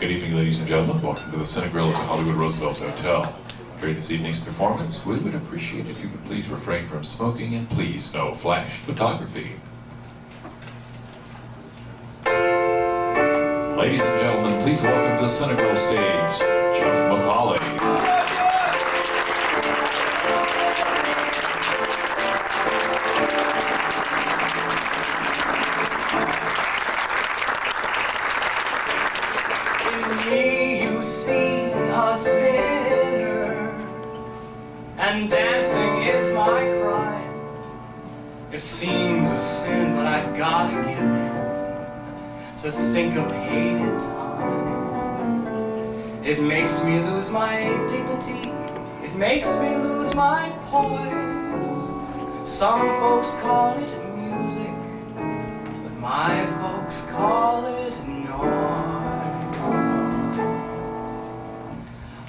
Good evening, ladies and gentlemen. Welcome to the Cinegrill at the Hollywood Roosevelt Hotel. During this evening's performance, we would appreciate if you would please refrain from smoking and please no flash photography. Ladies and gentlemen, please welcome to the Cinegrill stage, Jeff McCauley. You see a sinner, and dancing is my crime. It seems a sin, but I've gotta give in to syncopated time. It makes me lose my dignity, it makes me lose my poise. Some folks call it music, but my folks call it noise.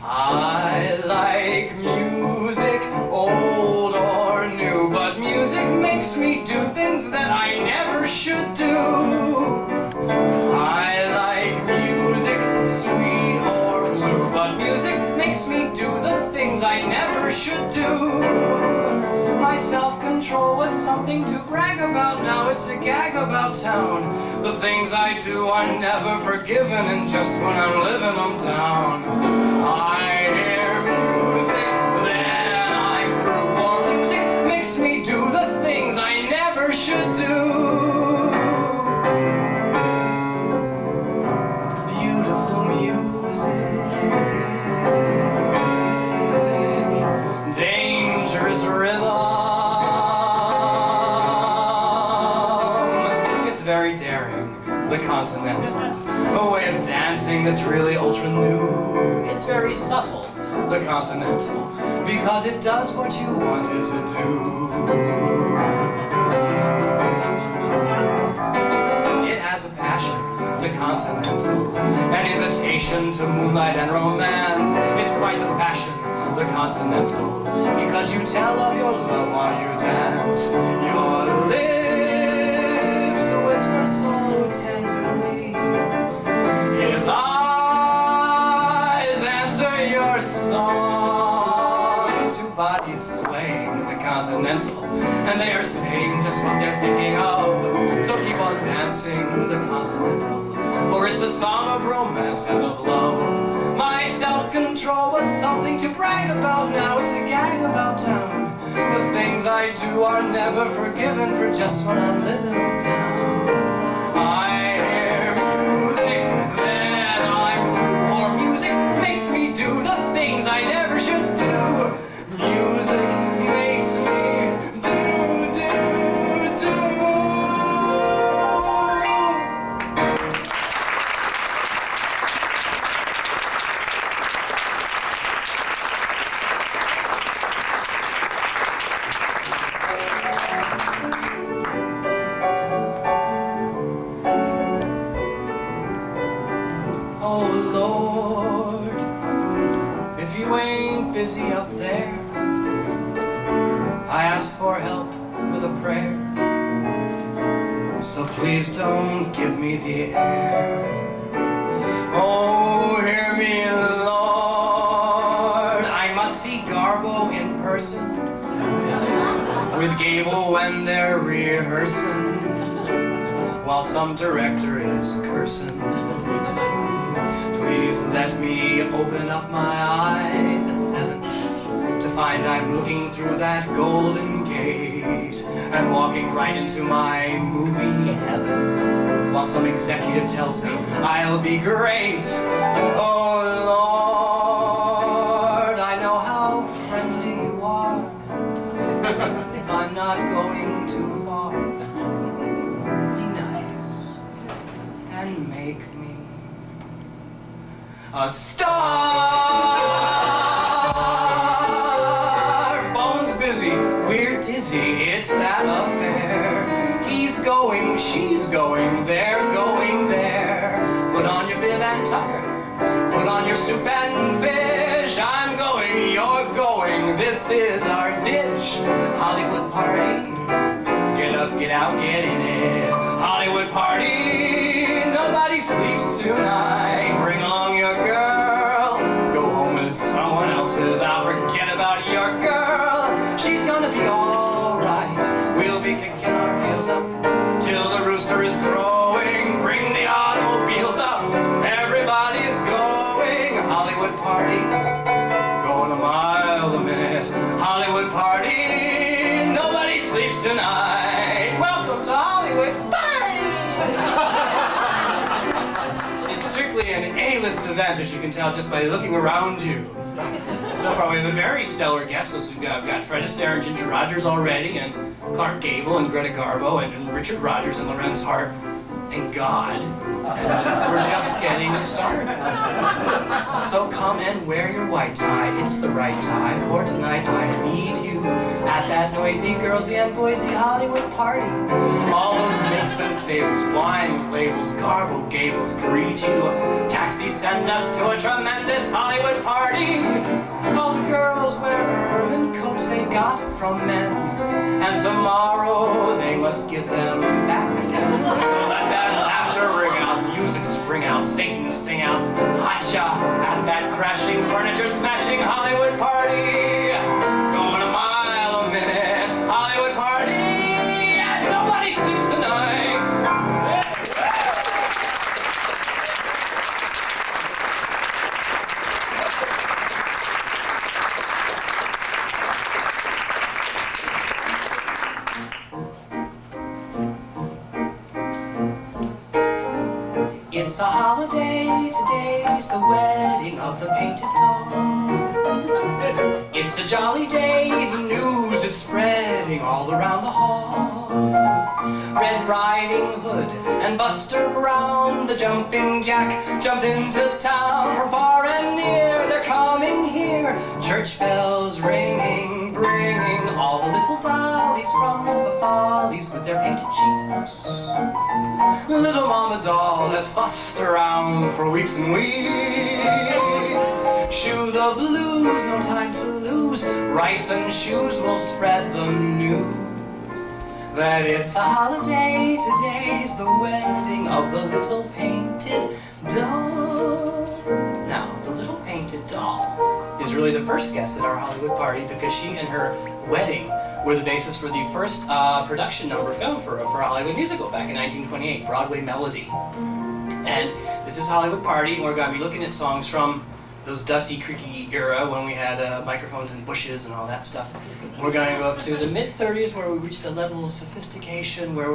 I like music, old or new, but music makes me do things that I never should do. I like music, sweet or blue, but music makes me do the things I never should do. My self-control was something to brag about, now it's a gag about town. The things I do are never forgiven, and just when I'm living them down. I hear music, then I prove, for music makes me do the things I never should do. Beautiful music, dangerous rhythm. It's very daring, the continental, a way of dancing that's really ultra new. It's very subtle, the continental, because it does what you want it to do. It has a passion, the continental, an invitation to moonlight and romance. It's quite the fashion, the continental, because you tell of your love while you dance. Your lips whisper so tenderly, his eyes answer your song. Two bodies swaying, the continental, and they are saying just what they're thinking of. So keep on dancing, the continental, for it's a song of romance and of love. My self-control was something to brag about, now it's a gag about town. The things I do are never forgiven, for just when I'm living them down. I hear music, then I prove, for music makes me do the things I never should do. Music makes me do. Oh Lord, if you ain't busy up there, I ask for help with a prayer. So please don't give me the air. Oh, hear me, Lord. I must see Garbo in person, with Gable when they're rehearsing, while some director is cursing. Please let me open up my eyes at 7 to find I'm looking through that golden gate and walking right into my movie heaven, while some executive tells me I'll be great. Oh Lord, I know how friendly you are. If I'm not going too far, be nice and make me a star. Phone's busy, we're dizzy, it's that affair. He's going, she's going, they're going there. Put on your bib and tucker, put on your soup and fish. I'm going, you're going, this is our dish. Hollywood party, get up, get out, get in it. Hollywood party, nobody sleeps tonight. Bring along be kicking our heels up till the rooster is crowing. Bring the automobiles up, everybody's going. Hollywood party, going a mile a minute. Hollywood party, nobody sleeps tonight. Welcome to Hollywood Party! It's strictly an A-list event, as you can tell just by looking around you. So far we have a very stellar guest list. We've got Fred Astaire and Ginger Rogers already, and Clark Gable and Greta Garbo and Richard Rogers and Lorenz Hart and God. And we're just getting started. So come and wear your white tie. It's the right tie for tonight. I need you at that noisy girlsy and boysy Hollywood party. All those minks and sables, wine with labels, Garbo Gables greet you. Taxis send us to a tremendous Hollywood party. All the girls wear ermine coats they got from men, and tomorrow they must give them back again. So let that laughter ring out, music spring out, Satan sing out, hotcha at that crashing, furniture smashing Hollywood party. Going a mile a minute, Hollywood party, and nobody sleeps tonight. It's a holiday, today's the wedding of the painted doll. It's a jolly day, the news is spreading all around the hall. Red Riding Hood and Buster Brown, the jumping jack, jumped into town. From far and near, they're coming here. Church bells ringing, bringing all the little dollies from the follies with their painted cheeks. Little Mama Doll has fussed around for weeks and weeks. Shoe the blues, no time to lose. Rice and shoes will spread the news that it's a holiday, today's the wedding of the little painted doll. Now, the little painted doll is really the first guest at our Hollywood party because she and her wedding were the basis for the first production number film for a Hollywood musical back in 1928, Broadway Melody. And this is Hollywood Party, and we're going to be looking at songs from those dusty, creaky era when we had microphones and bushes and all that stuff. We're going to go up to the mid-30s where we reached a level of sophistication where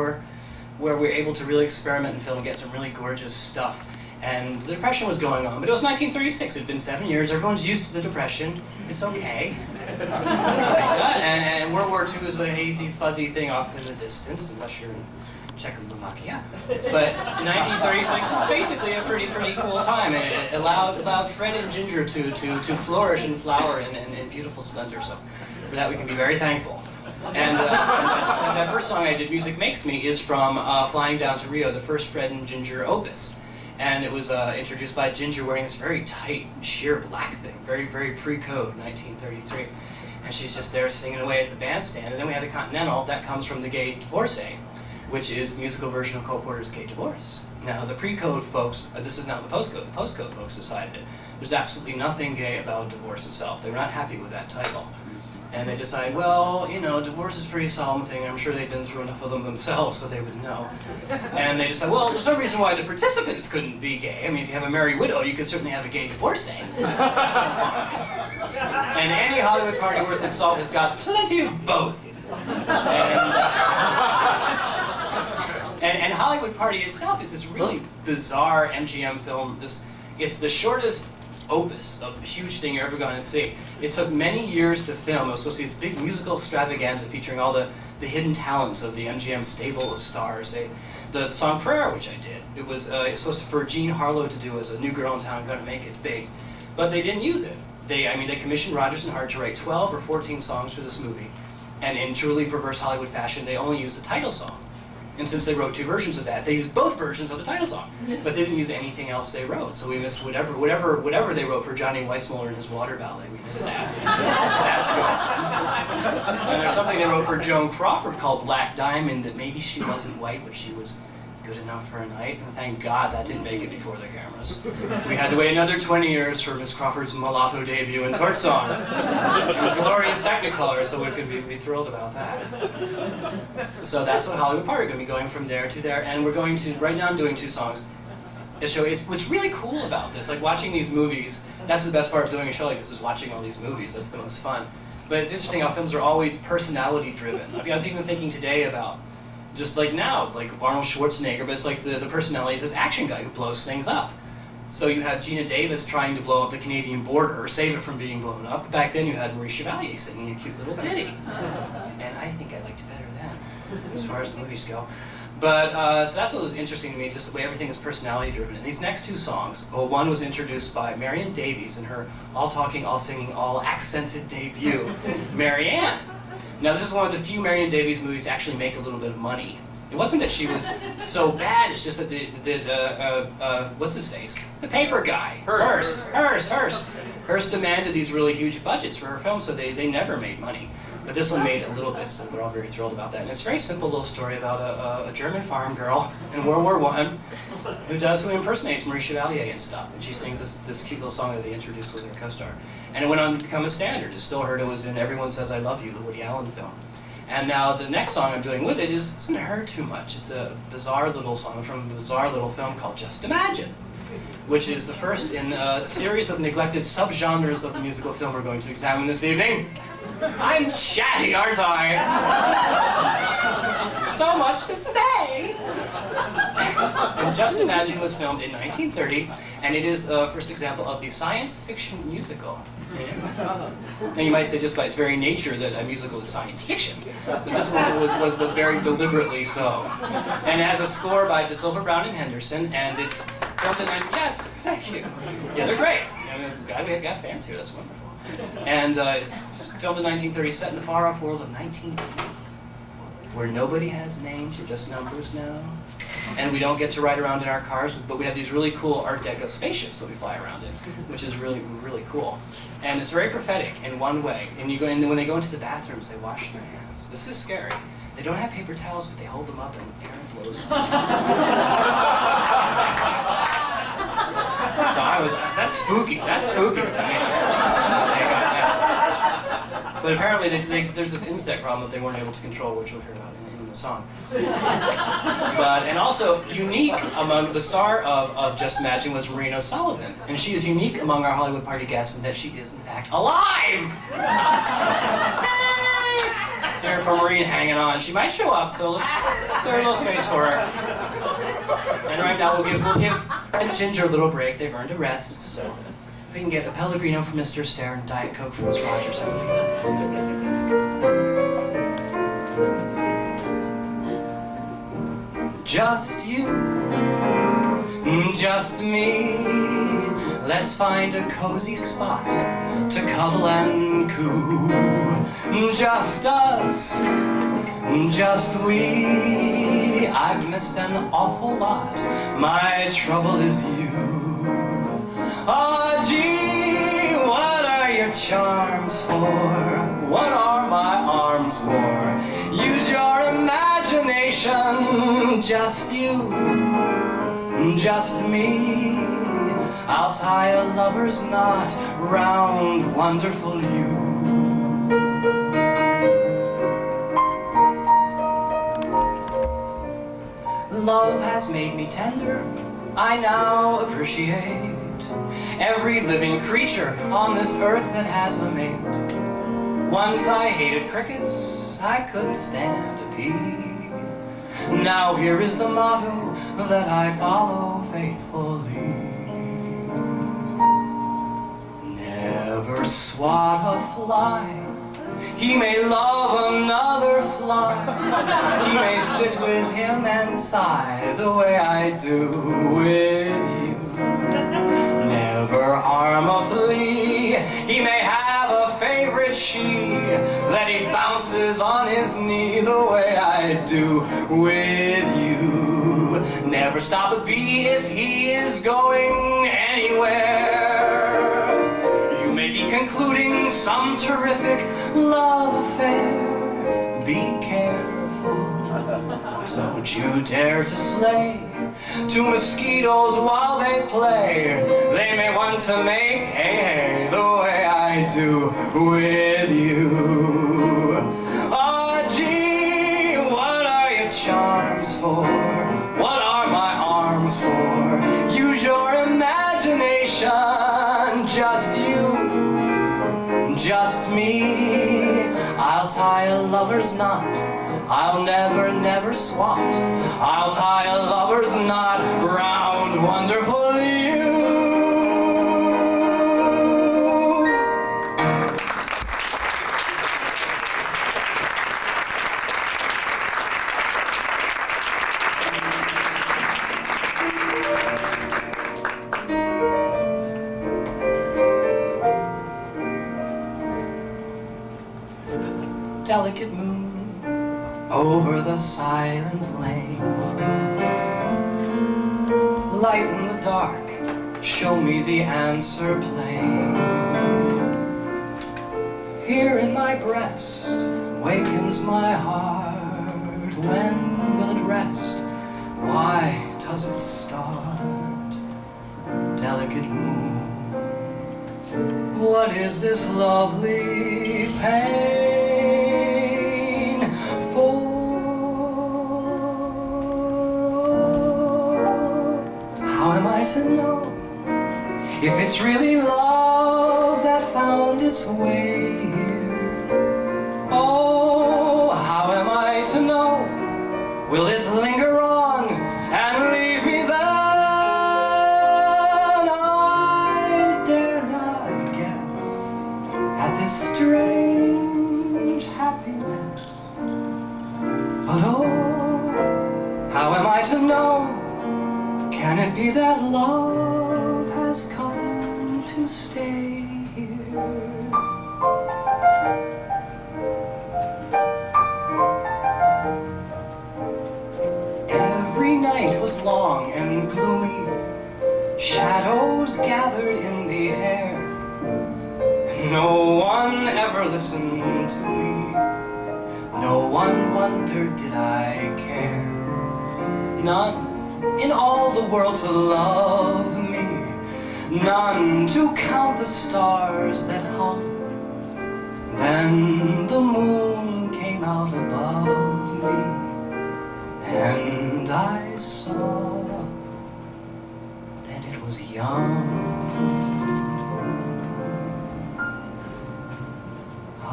we're able to really experiment in film and get some really gorgeous stuff. And the Depression was going on, but it was 1936. It had been 7 years. Everyone's used to the Depression. It's okay. And World War II is a hazy, fuzzy thing off in the distance, unless you're in Czechoslovakia. But 1936 is basically a pretty cool time, and it allowed Fred and Ginger to flourish and flower in beautiful splendor. So for that we can be very thankful. And that first song I did, Music Makes Me, is from Flying Down to Rio, the first Fred and Ginger opus. And it was introduced by Ginger wearing this very tight, sheer black thing, very pre-code, 1933. And she's just there singing away at the bandstand. And then we had the Continental, that comes from the Gay Divorcee, which is the musical version of Cole Porter's Gay Divorce. Now, the pre-code folks, this is not the post-code. The post-code folks decided that there's absolutely nothing gay about divorce itself. They were not happy with that title. And they decided, well, you know, divorce is a pretty solemn thing. I'm sure they'd been through enough of them themselves so they would know. And they decided, well, there's no reason why the participants couldn't be gay. I mean, if you have a married widow, you could certainly have a gay divorcee. And any Hollywood party worth its salt has got plenty of both. And Hollywood Party itself is this really bizarre MGM film. It's the shortest opus of a huge thing you're ever going to see. It took many years to film. It was supposed to be this big musical extravaganza featuring all the hidden talents of the MGM stable of stars. The song Prayer, which I did, it was supposed for Jean Harlow to do as a new girl in town, going to make it big. But they didn't use it. They commissioned Rodgers and Hart to write 12 or 14 songs for this movie. And in truly perverse Hollywood fashion, they only used the title song. And since they wrote two versions of that, they used both versions of the title song. But they didn't use anything else they wrote. So we missed whatever they wrote for Johnny Weissmuller in his water ballet. We missed that. That's gone. And there's something they wrote for Joan Crawford called Black Diamond that maybe she wasn't white, but she was good enough for a night, and thank God that didn't make it before the cameras. We had to wait another 20 years for Miss Crawford's mulatto debut in Torch Song, in glorious Technicolor, so we could be thrilled about that. So that's what Hollywood Party, we're going to be going from there to there, and we're going to, right now I'm doing 2 songs. What's really cool about this, like watching these movies, that's the best part of doing a show like this, is watching all these movies. That's the most fun. But it's interesting how films are always personality driven. I was even thinking today about, just like now, like Arnold Schwarzenegger, but it's like the personality is this action guy who blows things up. So you have Gina Davis trying to blow up the Canadian border, or save it from being blown up. Back then you had Marie Chevalier singing a cute little ditty. And I think I liked it better then, as far as the movies go. But, so that's what was interesting to me, just the way everything is personality driven. And these next 2 songs, well, one was introduced by Marianne Davies in her all talking, all singing, all accented debut, Marianne. Now this is one of the few Marianne Davies movies to actually make a little bit of money. It wasn't that she was so bad, it's just that what's his face? The paper guy, Hearst demanded these really huge budgets for her film, so they never made money. But this one made a little bit, so they're all very thrilled about that. And it's a very simple little story about a German farm girl in World War I who impersonates Marie Chevalier and stuff. And she sings this cute little song that they introduced with her co-star. And it went on to become a standard. It's still heard. It was in Everyone Says I Love You, the Woody Allen film. And now the next song I'm doing with it isn't heard too much. It's a bizarre little song from a bizarre little film called Just Imagine, which is the first in a series of neglected subgenres of the musical film we're going to examine this evening. I'm chatty, aren't I? So much to say! And Just Imagine was filmed in 1930, and it is the first example of the science fiction musical. Now you might say just by its very nature that a musical is science fiction, but this one was very deliberately so. And it has a score by DeSilva, Brown, and Henderson, and it's filmed in... Yes, thank you. Yeah, they're great. We got fans here, that's wonderful. And it's filmed in 1930, set in the far-off world of 1980, where nobody has names, you're just numbers now. And we don't get to ride around in our cars, but we have these really cool Art Deco spaceships that we fly around in, which is really, really cool. And it's very prophetic in one way. And you go in, when they go into the bathrooms, they wash their hands. This is scary. They don't have paper towels, but they hold them up and air blows. So that's spooky to me. But apparently there's this insect problem that they weren't able to control, which we'll hear about in the song. And also, unique among the star of Just Imagine was Maureen O'Sullivan. And she is unique among our Hollywood Party guests in that she is, in fact, alive! So here for Maureen hanging on. She might show up, so let's clear a little space for her. And right now we'll give Fred and Ginger a little break. They've earned a rest, so if we can get a Pellegrino from Mr. Stair and Diet Coke from Miss Rogers. Just you, just me. Let's find a cozy spot to cuddle and coo. Just us, just we. I've missed an awful lot. My trouble is you. Oh gee, what are your charms for? What are my arms for? Use your imagination. Just you, just me. I'll tie a lover's knot round wonderful you. Love has made me tender, I now appreciate every living creature on this earth that has a mate. Once I hated crickets, I couldn't stand a bee. Now here is the motto that I follow faithfully. Never swat a fly. He may love another fly. He may sit with him and sigh the way I do with you. Never harm a flea. He may have a favorite she that he bounces on his knee the way I do with you. Never stop a bee if he is going anywhere. You may be concluding some terrific love affair. Be careful. Don't you dare to slay two mosquitoes while they play. They may want to make hay the way I do with you. Oh gee, what are your charms for? What are my arms for? Use your imagination, just you, just me. I'll tie a lover's knot, I'll never, never swat. I'll tie a lover's knot round wonderful you. Delicate moon over the silent lane, lighten the dark, show me the answer plain. Here in my breast wakens my heart. When will it rest? Why does it start? Delicate moon, what is this lovely pain? How am I to know if it's really love that found its way here? Oh, how am I to know? Will it linger on and leave me then? I dare not guess at this strange happiness. But oh, how am I to know? Can it be that love has come to stay here? Every night was long and gloomy, shadows gathered in the air. No one ever listened to me, no one wondered did I care. None in all the world to love me, none to count the stars that hung. Then the moon came out above me, and I saw that it was young. I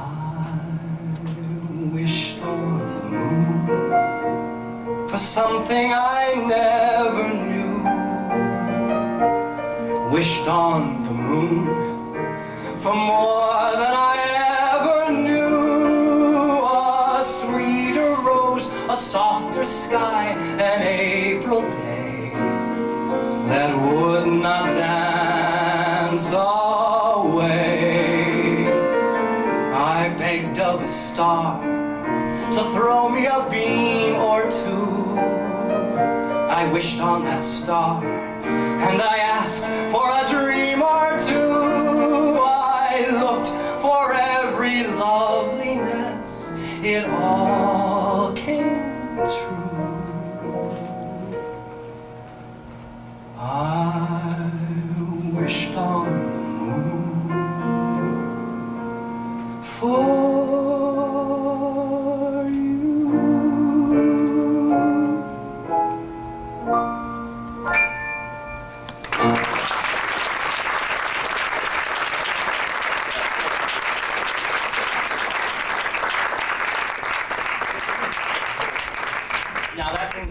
wished on the moon for something I never knew. Wished on the moon for more than I ever knew. A sweeter rose, a softer sky, an April day that would not dance away. I begged of a star to throw me a beam or two. I wished on that star, and I asked for a dream or two. I looked for every loveliness, it all came true. I wished on the moon for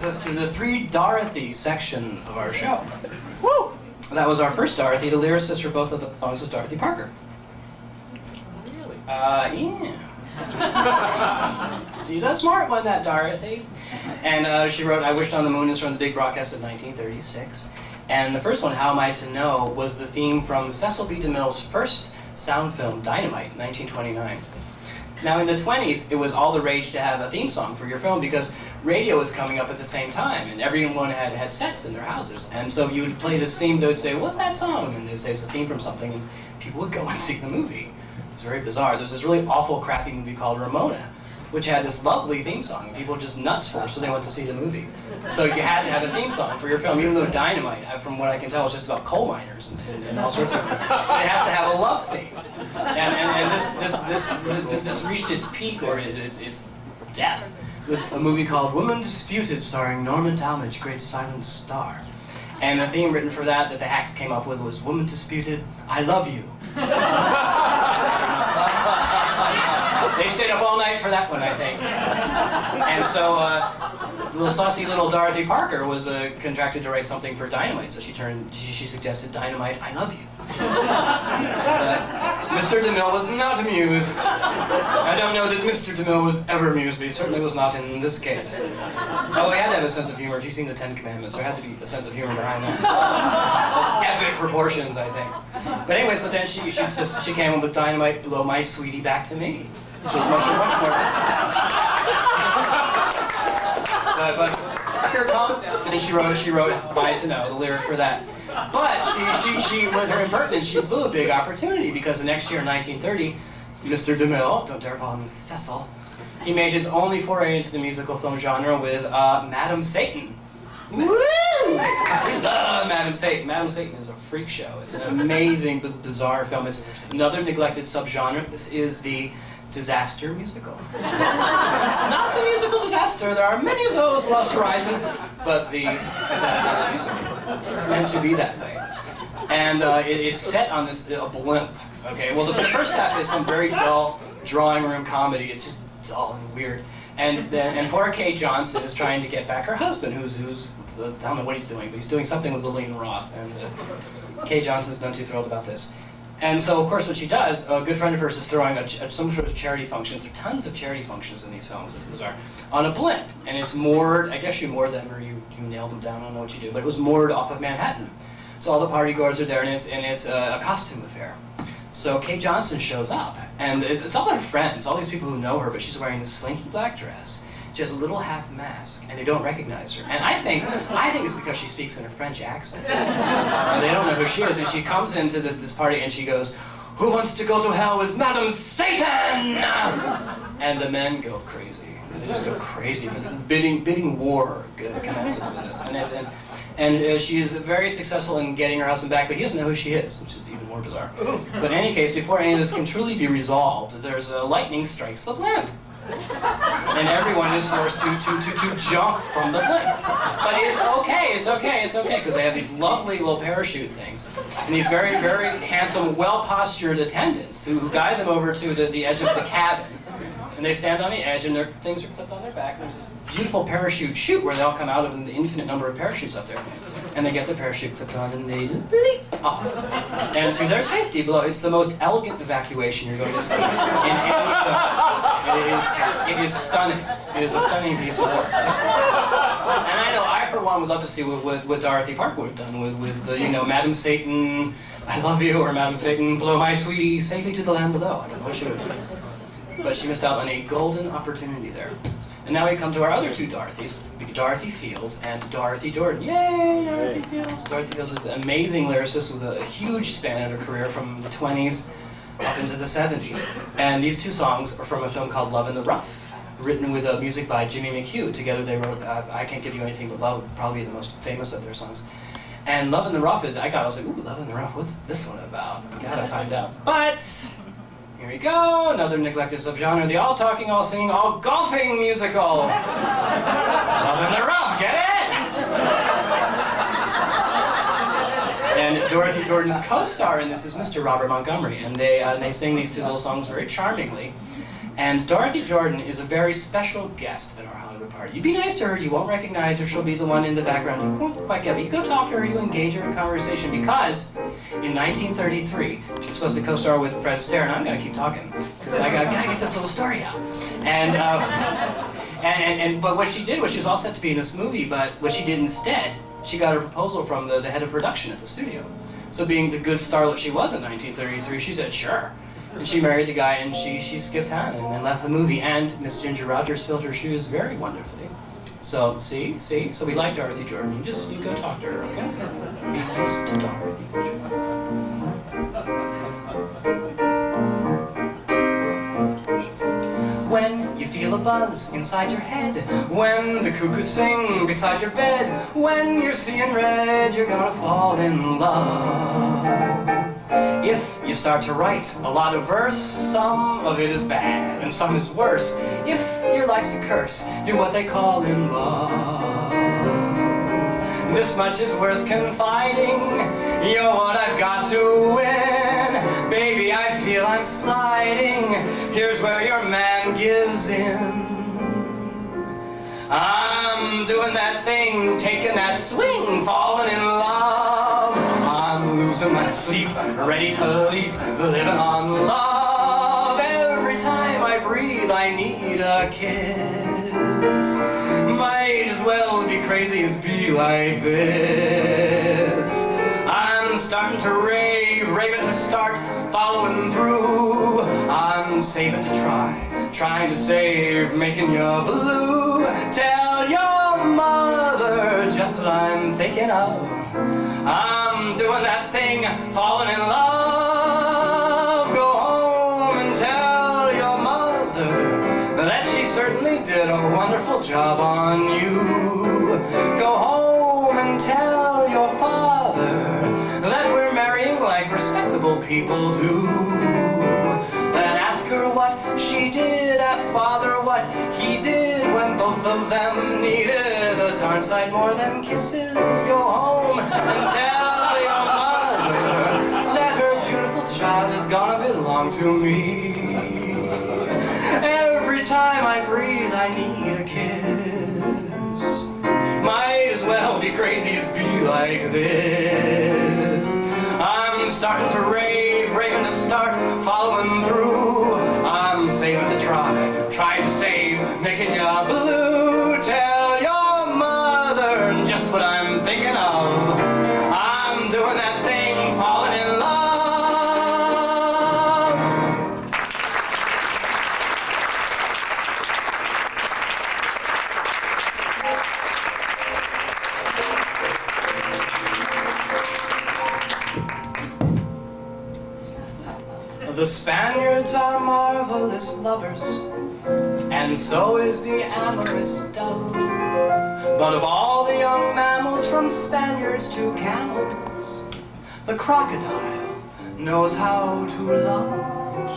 us to the Three Dorothy section of our show. Woo! That was our first Dorothy. The lyricist for both of the songs was Dorothy Parker. Really? Yeah. She's a smart one, that Dorothy. And she wrote I Wished on the Moon is from the big broadcast of 1936. And the first one, How Am I to Know, was the theme from Cecil B. DeMille's first sound film, Dynamite, 1929. Now in the 20s, it was all the rage to have a theme song for your film because radio was coming up at the same time and everyone had sets in their houses. And so you would play this theme, they would say, what's that song? And they'd say it's a theme from something, and people would go and see the movie. It's very bizarre. There's this really awful, crappy movie called Ramona which had this lovely theme song, and people were just nuts for it, so they went to see the movie. So you had to have a theme song for your film, even though Dynamite, from what I can tell, is just about coal miners and all sorts of things. But it has to have a love theme. And this reached its peak, or its depth, with a movie called Woman Disputed, starring Norma Talmadge, great silent star. And the theme written for that the Hacks came up with was Woman Disputed, I Love You. They stayed up all night for that one, I think. And so, little saucy little Dorothy Parker was contracted to write something for Dynamite, so she suggested Dynamite, I Love You. Mr. DeMille was not amused. I don't know that Mr. DeMille was ever amused, but he certainly was not in this case. Oh, he had to have a sense of humor. If you've seen the Ten Commandments, there had to be a sense of humor behind that. Epic proportions, I think. But anyway, so then she came up with Dynamite, Blow My Sweetie Back to Me. Which was much more. but here, calm down. And she wrote Buy to Know, the lyric for that. But she with her impertinence, she blew a big opportunity, because the next year in 1930, Mr. DeMille, don't dare call him Cecil, he made his only foray into the musical film genre with Madam Satan. Woo! I love Madam Satan. Madam Satan is a freak show. It's an amazing, bizarre film. It's another neglected subgenre. This is the disaster musical. Not the musical disaster. There are many of those, Lost Horizon, but the disaster musical. It's meant to be that way. And it's set on this a blimp. Okay. Well, the first half is some very dull drawing room comedy. It's just dull and weird. And poor Kay Johnson is trying to get back her husband, who's I don't know what he's doing, but he's doing something with Lillian Roth. And Kay Johnson's not too thrilled about this. And so, of course, what she does, a good friend of hers is throwing some sort of charity functions. There are tons of charity functions in these films, it's bizarre, on a blimp. And it's moored, I guess you moor them or you nail them down, I don't know what you do, but it was moored off of Manhattan. So all the party goers are there, and it's a costume affair. So Kay Johnson shows up, and it's all her friends, all these people who know her, but she's wearing this slinky black dress. She has a little half mask, and they don't recognize her. And I think it's because she speaks in a French accent. And they don't know who she is, and she comes into this party and she goes, "Who wants to go to hell with Madam Satan?" And the men go crazy. They just go crazy. It's bidding war commences with this. And she is very successful in getting her husband back, but he doesn't know who she is, which is even more bizarre. But in any case, before any of this can truly be resolved, there's lightning strikes the blimp. And everyone is forced to jump from the blimp. But it's okay, because they have these lovely little parachute things. And these very, very handsome, well-postured attendants who guide them over to the edge of the cabin. And they stand on the edge, and their things are clipped on their back. And there's this beautiful parachute chute where they all come out of an infinite number of parachutes up there. And they get the parachute clipped on, and they leap off. And to their safety below, it's the most elegant evacuation you're going to see in any film. It is stunning. It is a stunning piece of work. And I know I, for one, would love to see what Dorothy Parker would have done with Madam Satan, I Love You, or Madam Satan, Blow My Sweetie safely to the land below. I don't know what she would have done. But she missed out on a golden opportunity there. And now we come to our other two Dorothys, Dorothy Fields and Dorothy Jordan. Yay, Dorothy Fields! Dorothy Fields is an amazing lyricist with a huge span of her career from the 20s up into the 70s. And these two songs are from a film called Love in the Rough, written with music by Jimmy McHugh. Together they wrote I Can't Give You Anything But Love, probably the most famous of their songs. And Love in the Rough I was like, ooh, Love in the Rough, what's this one about? Gotta find out. But here we go, another neglected subgenre, the all talking, all singing, all golfing musical. Love in the Rough, get it? And Dorothy Jordan's co-star in this is Mr. Robert Montgomery, and they sing these two little songs very charmingly. And Dorothy Jordan is a very special guest at our Hollywood party. You'd be nice to her, you won't recognize her, she'll be the one in the background. You won't quite get it. You go talk to her, you engage her in conversation, because in 1933, she's supposed to co-star with Fred Astaire, and I'm going to keep talking, because I gotta get this little story out. But what she did was, she was all set to be in this movie, but what she did instead, she got a proposal from the head of production at the studio. So being the good starlet she was in 1933, she said, sure. And she married the guy, and she skipped town and then left the movie. And Miss Ginger Rogers filled her shoes very wonderfully. So, see? So we like Dorothy Jordan. You go talk to her, okay? Be nice to Dorothy Jordan. When you feel feel a buzz inside your head when the cuckoos sing beside your bed. When you're seeing red, you're gonna fall in love. If you start to write a lot of verse, some of it is bad and some is worse. If your life's a curse, you're what they call in love. This much is worth confiding, you're what I've got to win. Baby, I feel I'm sliding, here's where your man gives in. I'm doing that thing, taking that swing, falling in love. I'm losing my sleep, ready to leap, living on love. Every time I breathe, I need a kiss. Might as well be crazy as be like this. I'm starting to rave, raving to start, following through. I'm saving to trying to save, making you blue. Tell your mother just what I'm thinking of. I'm doing that thing, falling in love. Go home and tell your mother that she certainly did a wonderful job on you. Go home and tell your father that we're marrying like respectable people do. Then ask her what she did, ask father what he did when both of them needed a darn sight more than kisses. Go home and tell your mother that her beautiful child is gonna belong to me. Every time I breathe, I need a kiss. Might as well be crazy as be like this. I'm starting to rave, raving to start, following through. I'm saving to trying to save, making you blue. Tell your mother just what I'm thinking of. I'm doing that thing, falling in love. The Spaniards are marvelous lovers, and so is the amorous dove. But of all the young mammals, from Spaniards to camels, the crocodile knows how to love.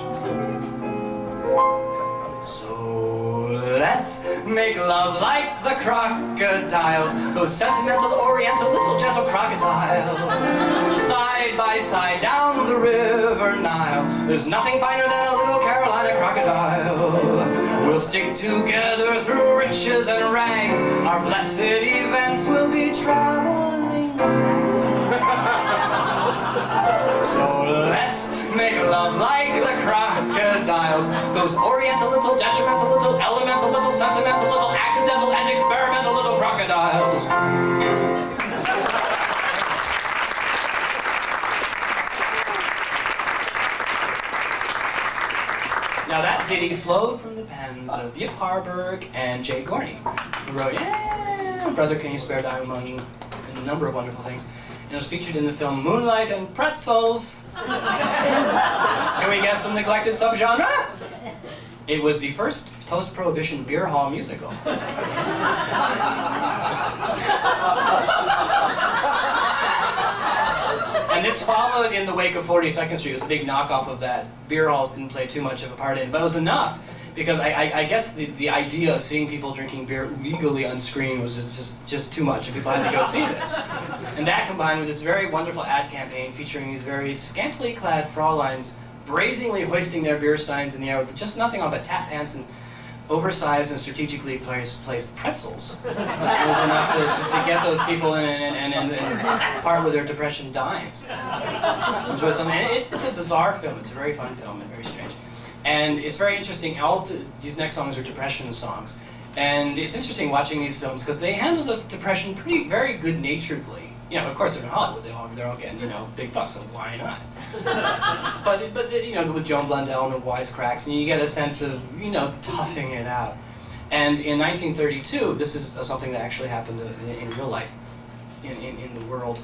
So let's make love like the crocodiles, those sentimental, oriental, little gentle crocodiles. Side by side down the river Nile, there's nothing finer than a little Carolina crocodile. We'll stick together through riches and rags, our blessed events will be traveling. So let's make love like the crocodiles, those oriental, little detrimental, little elemental, little sentimental, little accidental and experimental little crocodiles. Now that ditty flowed from the pens of Yip Harburg and Jay Gorney, who wrote, "Yeah, Brother, Can You Spare Dime Money?" and a number of wonderful things. And it was featured in the film Moonlight and Pretzels. Can we guess the neglected subgenre? It was the first post-prohibition beer hall musical. And this followed in the wake of 42nd Street. It was a big knockoff of that. Beer halls didn't play too much of a part in it, but it was enough because I guess the idea of seeing people drinking beer legally on screen was just too much, and people had to go see this. And that combined with this very wonderful ad campaign featuring these very scantily clad Frauleins brazenly hoisting their beer steins in the air with just nothing on but tap pants and oversized and strategically placed pretzels. It was enough to get those people in and part with their depression dimes. Enjoy something. It's a bizarre film. It's a very fun film and very strange. And it's very interesting. All these next songs are depression songs. And it's interesting watching these films because they handle the depression very good-naturedly. You know, of course, they're in Hollywood. They're all getting, big bucks, so why not? but with Joan Blundell and the wisecracks, and you get a sense of, toughing it out. And in 1932, this is something that actually happened in real life, in the world.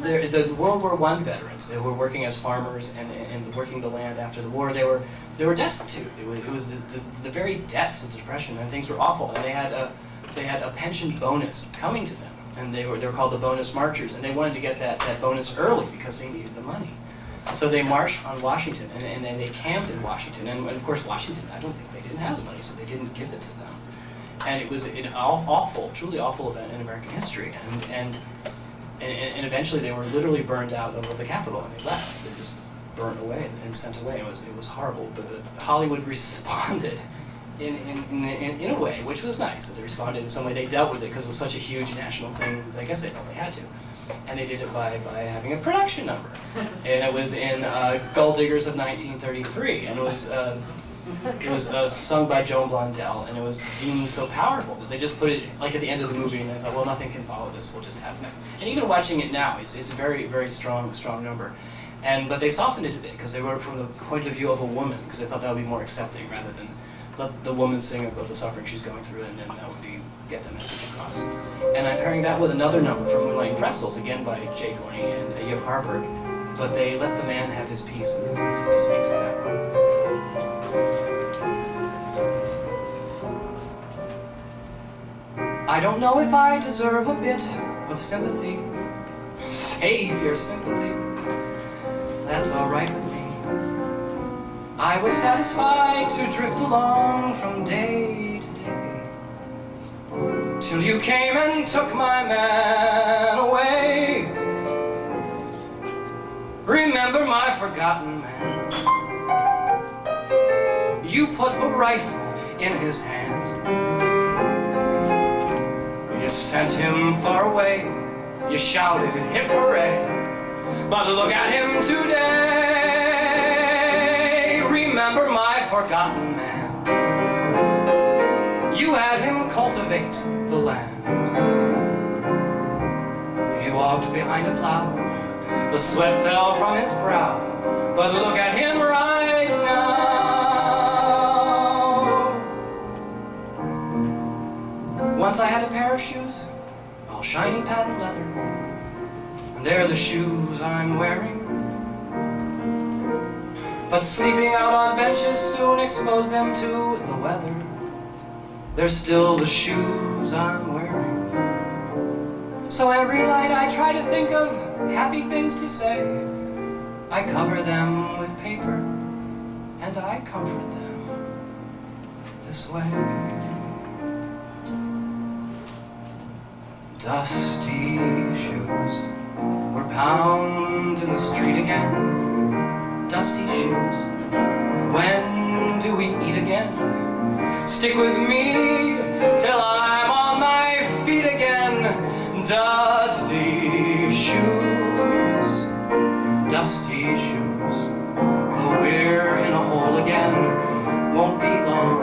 The World War I veterans, they were working as farmers and working the land after the war. They were they were destitute. It was the very depths of the Depression, and things were awful. And they had a pension bonus coming to them, and they were called the bonus marchers, and they wanted to get that bonus early because they needed the money. So they marched on Washington, and then they camped in Washington. And of course, Washington, I don't think they didn't have the money, so they didn't give it to them. And it was an awful, truly awful event in American history. And eventually they were literally burned out of the Capitol, and they left. They just burnt away and sent away. It was horrible. But Hollywood responded in a way which was nice. That they responded in some way. They dealt with it because it was such a huge national thing. I guess they felt they had to. And they did it by having a production number. And it was in Gold Diggers of 1933. And it was sung by Joan Blondell, and it was deemed so powerful that they just put it like at the end of the movie, and they thought, well, nothing can follow this. We'll just have that. And even watching it now, it's a very, very strong number. But they softened it a bit because they wrote it from the point of view of a woman, because they thought that would be more accepting rather than let the woman sing about the suffering she's going through, and then that would get the message across. And I'm pairing that with another number from Moonlight and Pretzels, again by Jay Gorney and Yip Harburg. But they let the man have his piece, and he speaks of that one. I don't know if I deserve a bit of sympathy. Save your sympathy. That's all right with me. I was satisfied to drift along from day to day, till you came and took my man away. Remember my forgotten man. You put a rifle in his hand. You sent him far away. You shouted, hip hooray. But look at him today. Remember my forgotten man. You had him cultivate the land. He walked behind a plow. The sweat fell from his brow. But look at him right now. Once I had a pair of shoes, all shiny patent leather, and they're the shoes I'm wearing. But sleeping out on benches soon exposed them to the weather. They're still the shoes I'm wearing. So every night I try to think of happy things to say. I cover them with paper, and I comfort them this way. Dusty shoes were found in the street again. Dusty shoes, when do we eat again? Stick with me till I'm on my feet again. Dusty shoes, dusty shoes. Though we're in a hole again, won't be long,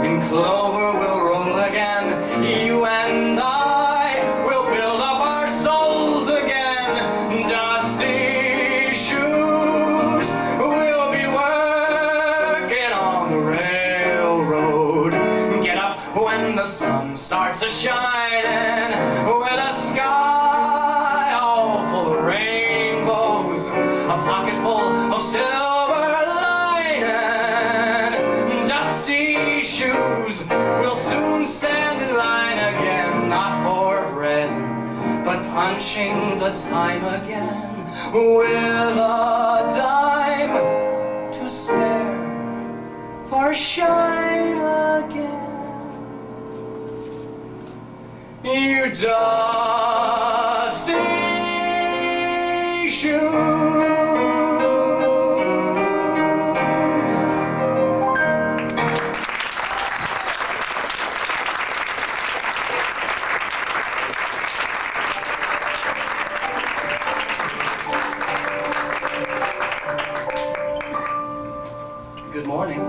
in clover we'll roll again. You and I will build up our souls again. Dusty shoes, we'll be working on the railroad. Get up when the sun starts a shining, with a sky all full of rainbows, a pocket full of silver lining. Dusty shoes will soon stand in line again, not for bread, but punching the time again, with a dime to spare for shine again. You dusty shoes. Good morning.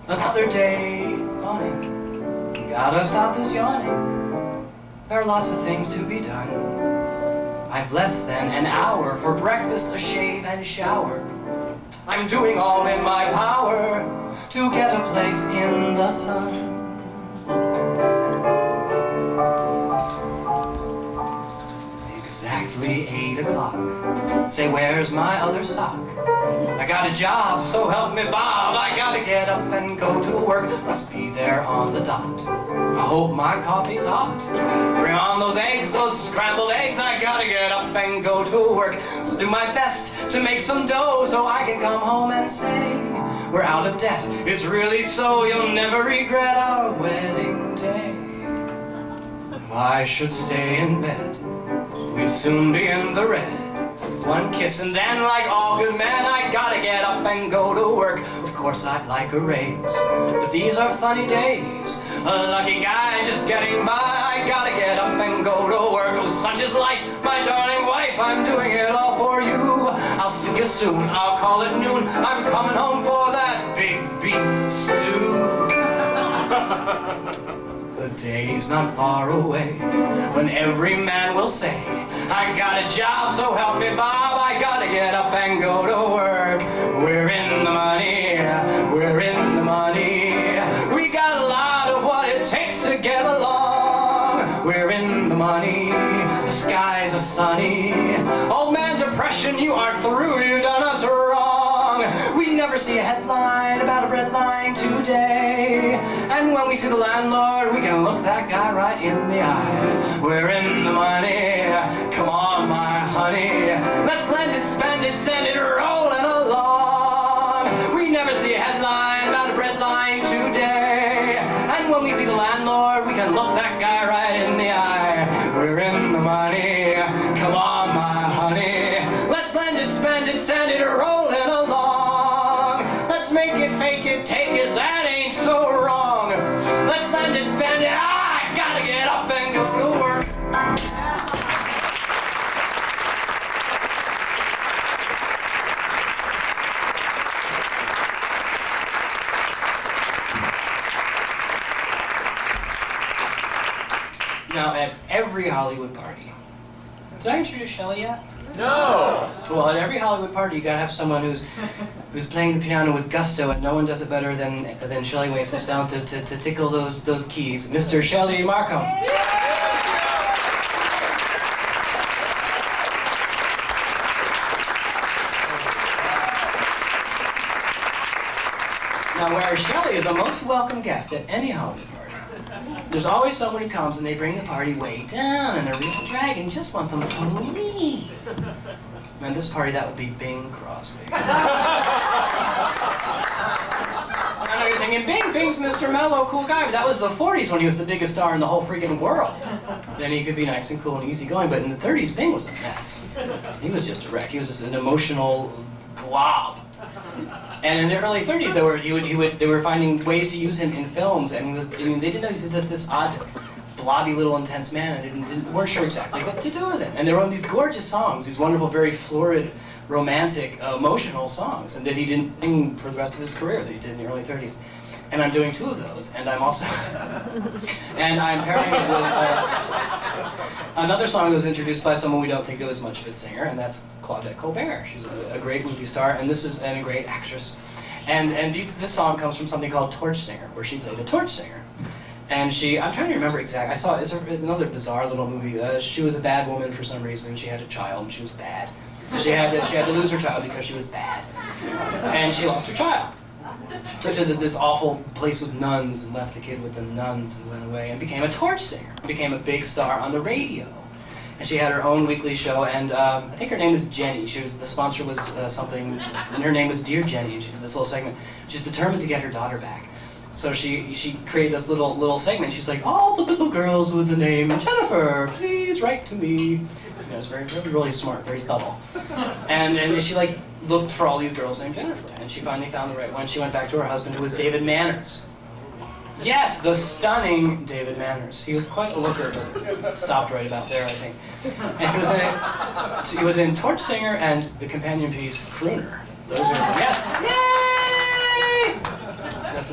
Another day dawning. Gotta stop this yawning. There are lots of things to be done. I've less than an hour for breakfast, a shave, and shower. I'm doing all in my power to get a place in the sun. Exactly 8 o'clock. Say, where's my other sock? I got a job, so help me Bob. I gotta get up and go to work. Must be there on the dot. I hope my coffee's hot. Bring on those eggs, those scrambled eggs. I gotta get up and go to work. Let's do my best to make some dough so I can come home and say we're out of debt. It's really so, you'll never regret our wedding day. I should stay in bed. We'd soon be in the red. One kiss and then, like all good men, I gotta get up and go to work. Of course I'd like a raise, but these are funny days. A lucky guy just getting by. I gotta get up and go to work. Oh, such is life, my darling wife. I'm doing it all for you. I'll see you soon, I'll call it noon. I'm coming home for that big beef stew. The day's not far away when every man will say, I got a job, so help me Bob. I gotta get up and go to work. We're in the money, we're in the money. We got a lot of what it takes to get along. We're in the money, the skies are sunny. Old man depression, you are through, you done us wrong. We never see a headline about a bread line today. And when we see the landlord, we can look that guy right in the eye. We're in the money, come on my honey. Let's lend it, spend it, send it rolling along. We never see a headline about a bread line today. And when we see the landlord, we can look that guy right in the eye. We're in the money, come on my honey. Let's lend it, spend it, send it rolling along. Let's make it, fake it, take it, that ain't so wrong. Let's lend it, spend it, I gotta get up and go to work. Now, at every Hollywood party, did I introduce Shelley yet? No! Well, at every Hollywood party, you gotta have someone who's playing the piano with gusto, and no one does it better than Shelley when he sits down to tickle those keys. Mr. Shelley Markham. Now, where Shelley is a most welcome guest at any Hollywood party, there's always someone who comes and they bring the party way down, and they're real dragon, just want them to leave. Man, this party, that would be Bing Crosby. I know you're thinking, Bing's Mr. Mellow, cool guy, but that was the 40s when he was the biggest star in the whole freaking world. Then he could be nice and cool and easygoing, but in the 30s, Bing was a mess. He was just a wreck. He was just an emotional glob. And in the early 30s, they were finding ways to use him in films, and they didn't know he was this odd, blobby little intense man, and they weren't sure exactly what to do with him. And they wrote these gorgeous songs, these wonderful, very florid, romantic, emotional songs, and that he didn't sing for the rest of his career that he did in the early 30s. And I'm doing 2 of those, and I'm also, and I'm pairing it with another song that was introduced by someone we don't think of as much of a singer, and that's Claudette Colbert. She's a great movie star, and a great actress. And this song comes from something called Torch Singer, where she played a torch singer. And I'm trying to remember exactly, it's another bizarre little movie. She was a bad woman for some reason, she had a child, and she was bad. She had to lose her child because she was bad. And she lost her child. Took her to this awful place with nuns and left the kid with the nuns and went away and became a torch singer. Became a big star on the radio. And she had her own weekly show, and I think her name was Jenny. The sponsor was something, and her name was Dear Jenny, and she did this little segment. She's determined to get her daughter back. So she created this little segment. She's like, all the little girls with the name Jennifer, please write to me. You know, it's really smart, very subtle. And she looked for all these girls named Jennifer, and she finally found the right one. She went back to her husband, who was David Manners. Yes, the stunning David Manners. He was quite a looker, but stopped right about there, I think. And he was in Torch Singer and the companion piece Crooner. Those are, yes, yay! That's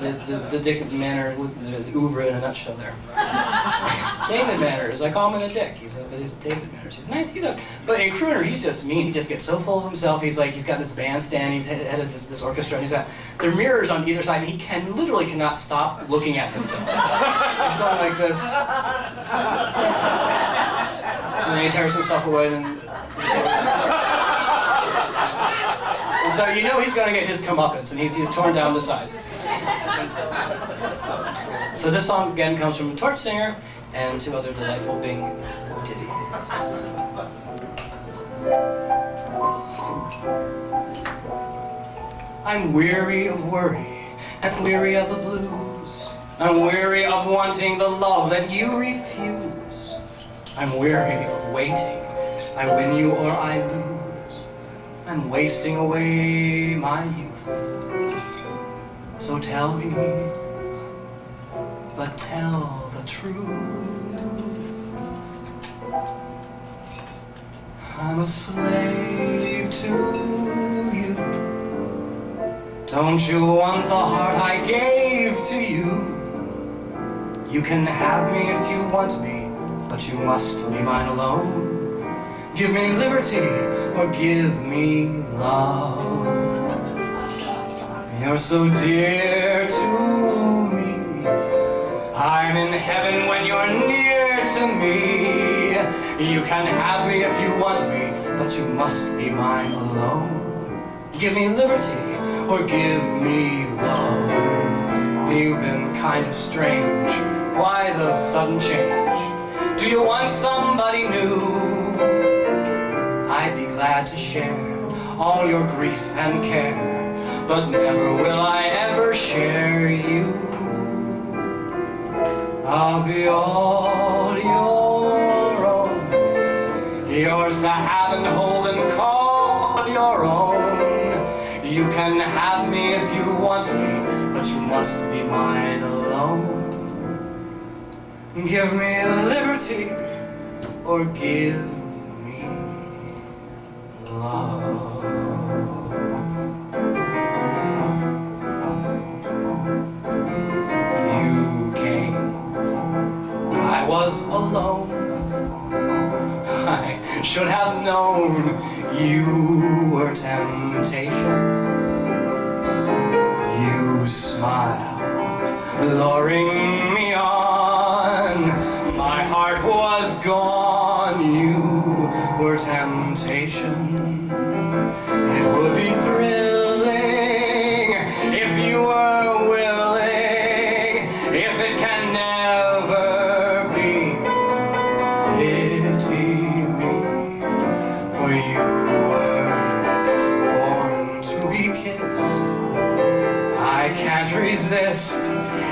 the Dick Manor, the oeuvre in a nutshell there. David Manners, I call him a dick. He's David Manners. He's nice. But in Crooner, he's just mean. He just gets so full of himself. He's got this bandstand. He's head of this orchestra, and there are mirrors on either side, and he literally cannot stop looking at himself. He's going like this, and then he tears himself away, and So you know he's going to get his comeuppance, and he's torn down to size. So this song again comes from a Torch Singer and two other delightful Bing ditties. I'm weary of worry and weary of the blues. I'm weary of wanting the love that you refuse. I'm weary of waiting. I win you or I lose. I'm wasting away my youth. So tell me, but tell the truth. I'm a slave to you. Don't you want the heart I gave to you? You can have me if you want me, but you must be mine alone. Give me liberty or give me love. You're so dear to me. I'm in heaven when you're near to me. You can have me if you want me, but you must be mine alone. Give me liberty or give me love. You've been kind of strange. Why the sudden change? Do you want somebody new? I'd be glad to share all your grief and care, but never will I ever share you. I'll be all your own, yours to have and hold and call your own. You can have me if you want me, but you must be mine alone. Give me liberty or give me love. You came, I was alone. I should have known you were temptation. You smiled, luring me on. My heart was gone. You were temptation. It would be thrilling if you were willing. If it can never be, pity me, for you were born to be kissed. I can't resist.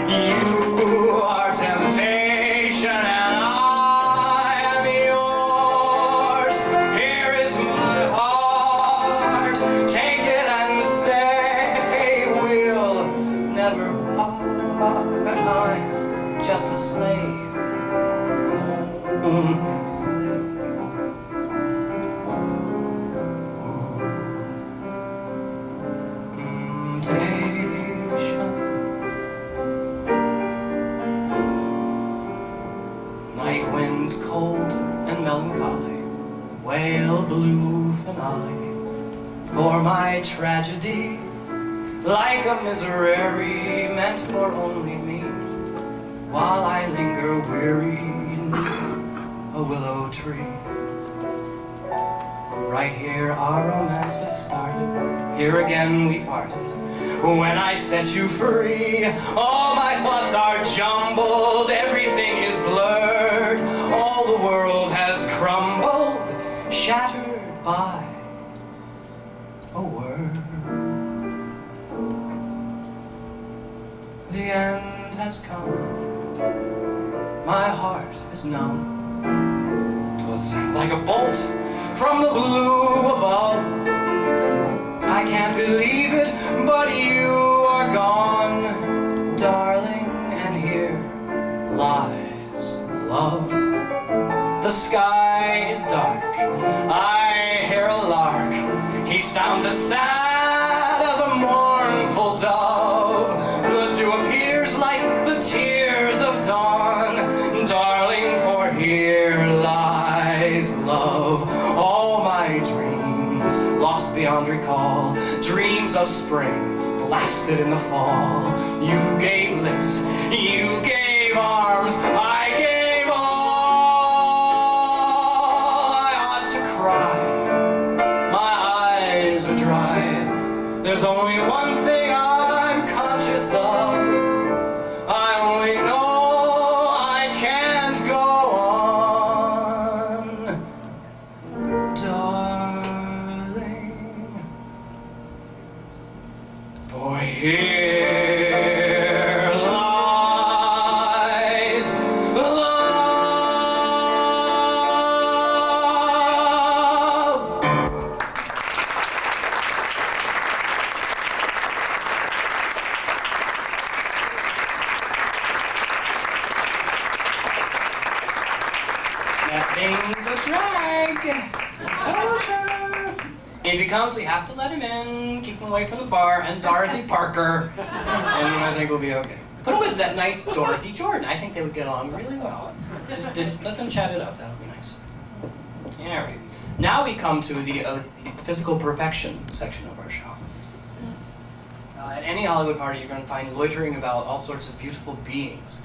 You are temptation, and I am yours. Here is my heart. Take it and say we'll never part. I'm just a slave. Night winds cold and melancholy wail blue finale for my tragedy, like a miserere meant for only me, while I linger weary beneath a willow tree. Right here our romance was started, here again we parted. When I set you free, all my thoughts are jumbled, everything is blurred, all the world has crumbled, shattered by a word. The end has come, my heart is numb. 'Twas like a bolt from the blue above. I can't believe it, but you are gone, darling, and here lies love. The sky is dark, I hear a lark, he sounds as sad as a mournful dove. The dew appears like the tears of dawn, darling, for here lies love. All my dreams lost beyond recall, dreams of spring blasted in the fall. You gave lips, you gave arms, I gave all. I ought to cry, my eyes are dry, That thing's a drag. Told her. If he comes, we have to let him in, keep him away from the bar, and Dorothy Parker, and I think we'll be okay. Put him with that nice Dorothy Jordan. I think they would get along really well. Just let them chat it up. That would be nice. All right. Now we come to the physical perfection section of our show. At any Hollywood party, you're going to find loitering about all sorts of beautiful beings.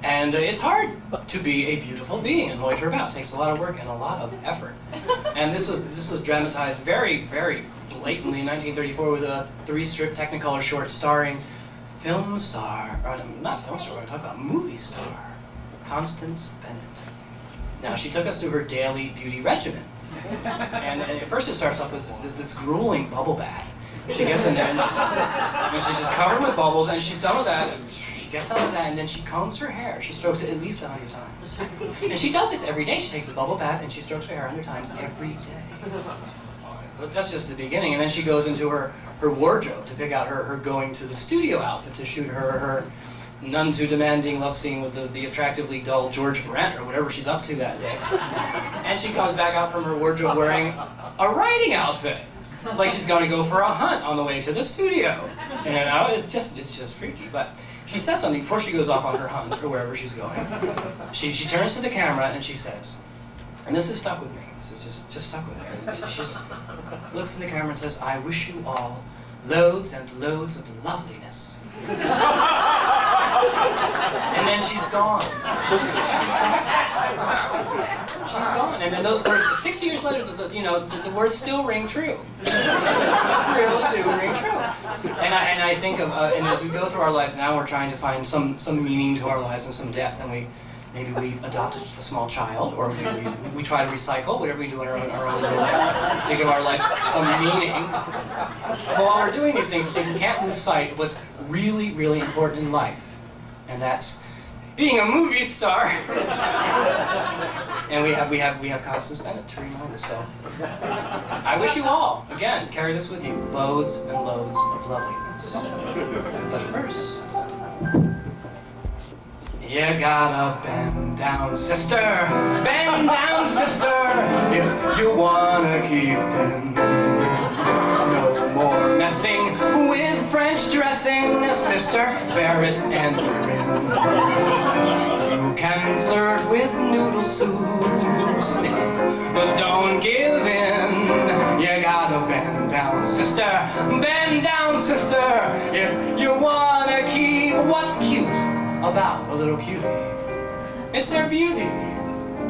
And it's hard to be a beautiful being and loiter about. It takes a lot of work and a lot of effort. And this was dramatized very, very blatantly in 1934 with a 3-strip Technicolor short starring film star, or not film star, we're going to talk about movie star, Constance Bennett. Now, she took us through her daily beauty regimen. And at first it starts off with this grueling bubble bath. She gets in there and she's just covered with bubbles, and she's done with that. She gets out of that, and then she combs her hair. She strokes it at least 100 times. And she does this every day. She takes a bubble bath and she strokes her hair 100 times every day. So that's just the beginning. And then she goes into her wardrobe to pick out her going to the studio outfit to shoot her none too demanding love scene with the attractively dull George Brent or whatever she's up to that day. And she comes back out from her wardrobe wearing a riding outfit. Like she's going to go for a hunt on the way to the studio. You know, it's just freaky. But she says something before she goes off on her hunt or wherever she's going. She turns to the camera and she says, and this has stuck with me. This is just stuck with me. She just looks in the camera and says, "I wish you all loads and loads of loveliness." And then she's gone. She's gone. And then those words, 60 years later, the words still ring true. Really do ring true. And I think of, and as we go through our lives now, we're trying to find some meaning to our lives and some depth, and maybe we adopt a small child, or we try to recycle whatever we do in our own little to give our life some meaning. But while we're doing these things, I think we can't lose sight of what's really, really important in life, and that's being a movie star. And we have Constance Bennett to remind us. So I wish you all, again, carry this with you, loads and loads of loveliness. But first, you gotta bend down, sister, if you wanna keep thin. No more messing with French dressing, sister, bear it and grin. You can flirt with noodle soup, sniff, but don't give in. You gotta bend down, sister, if you wanna keep what's cute about a little cutie. It's their beauty,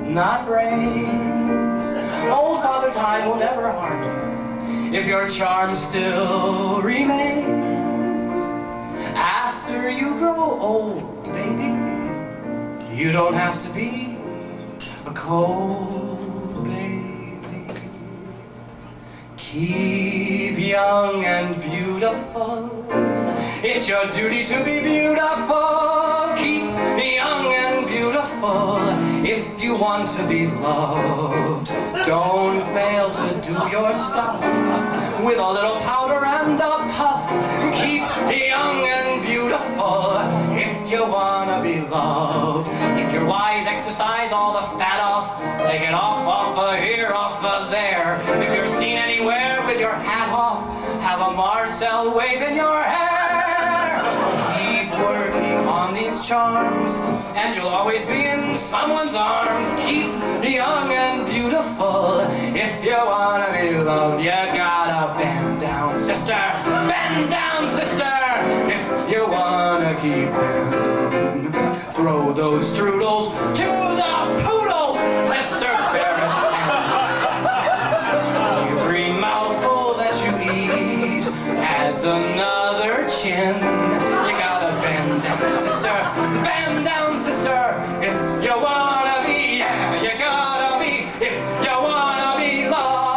not brains. Old Father Time will never harm you if your charm still remains. After you grow old, baby, you don't have to be a cold baby. Keep young and beautiful. It's your duty to be beautiful. Keep young and beautiful if you want to be loved. Don't fail to do your stuff with a little powder and a puff. Keep young and beautiful if you want to be loved. If you're wise, exercise all the fat off. Take it off of here, off of there. If you're seen anywhere with your hat off, have a Marcel wave in your hair. Keep working on these charms, and you'll always be in someone's arms. Keep young and beautiful if you wanna be loved. You gotta bend down, sister, if you wanna keep them. Throw those strudels to the poodles, sister, bear it. Every mouthful that you eat adds another chin. You gotta bend down, sister, if you wanna be, yeah, you gotta be, if you wanna be loved.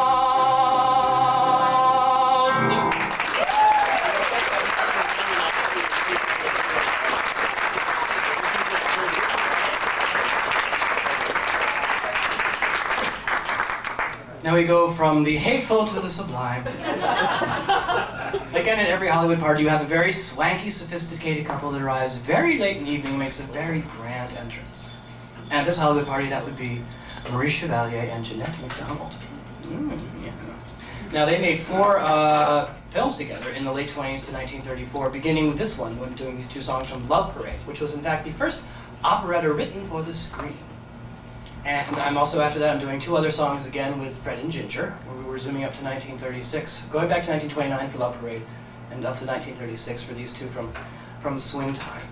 Now we go from the hateful to the sublime. Again, at every Hollywood party, you have a very swanky, sophisticated couple that arrives very late in the evening and makes a very grand entrance. And at this Hollywood party, that would be Marie Chevalier and Jeanette MacDonald. Yeah. Now, they made 4 films together in the late 20s to 1934, beginning with this one, when doing these 2 songs from Love Parade, which was in fact the first operetta written for the screen. And I'm also, after that, I'm doing 2 other songs again with Fred and Ginger, where we were zooming up to 1936, going back to 1929 for Love Parade, and up to 1936 for these 2 from Swing Time.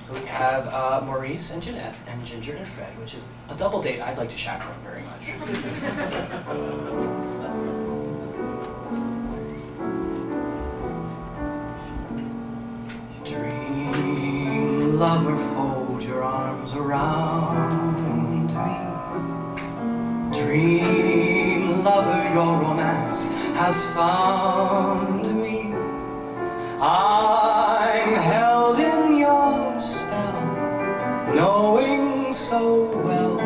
So we have Maurice and Jeanette, and Ginger and Fred, which is a double date I'd like to chaperone very much. Dream, lover, fold your arms around me. Dream, lover, your romance has found me. I'm held in your spell, knowing so well,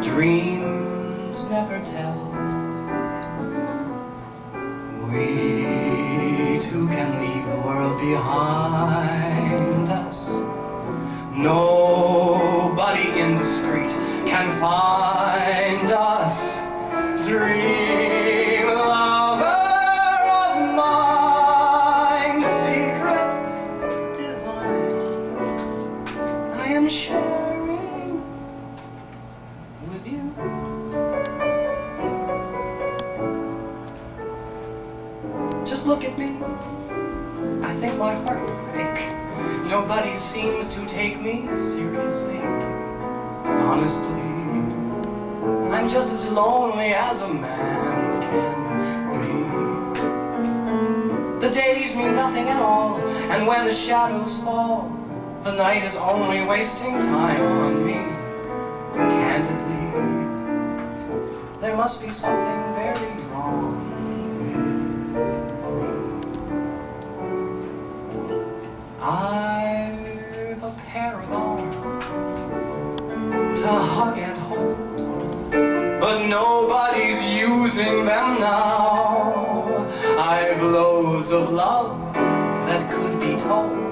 dreams never tell. We two can leave the world behind us. Nobody indiscreet can find us. Dream, lover of mine, secrets divine I am sharing with you. Just look at me, I think my heart will break. Nobody seems to take me seriously. Honestly, I'm just as lonely as a man can be. The days mean nothing at all, and when the shadows fall, the night is only wasting time on me. Candidly, there must be something very wrong with me. I've a pair of arms to hug and hold, but nobody's using them now. I've loads of love that could be told,